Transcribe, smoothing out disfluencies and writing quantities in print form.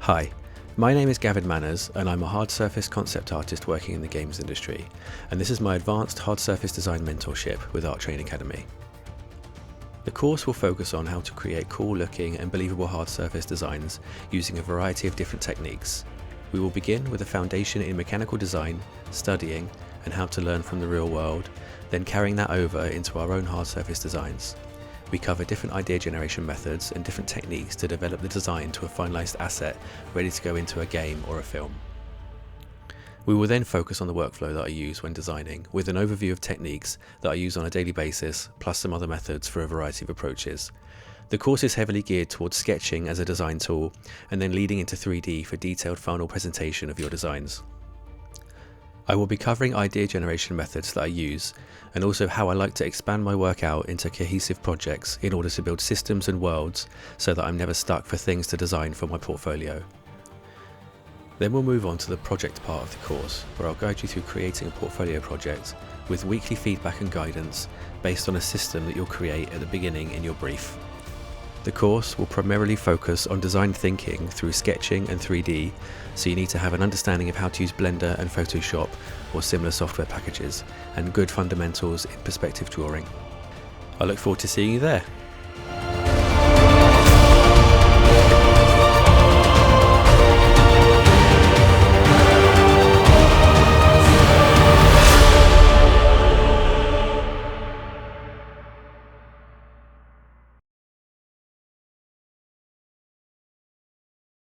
Hi, my name is Gavin Manners and I'm a hard surface concept artist working in the games industry, and this is my advanced hard surface design mentorship with Arttrain Academy. The course will focus on how to create cool looking and believable hard surface designs using a variety of different techniques. We will begin with a foundation in mechanical design, studying and how to learn from the real world, then carrying that over into our own hard surface designs. We cover different idea generation methods and different techniques to develop the design to a finalized asset ready to go into a game or a film. We will then focus on the workflow that I use when designing, with an overview of techniques that I use on a daily basis, plus some other methods for a variety of approaches. The course is heavily geared towards sketching as a design tool, and then leading into 3D for detailed final presentation of your designs. I will be covering idea generation methods that I use, and also how I like to expand my work out into cohesive projects in order to build systems and worlds so that I'm never stuck for things to design for my portfolio. Then we'll move on to the project part of the course, where I'll guide you through creating a portfolio project with weekly feedback and guidance based on a system that you'll create at the beginning in your brief. The course will primarily focus on design thinking through sketching and 3D, so you need to have an understanding of how to use Blender and Photoshop or similar software packages, and good fundamentals in perspective drawing. I look forward to seeing you there.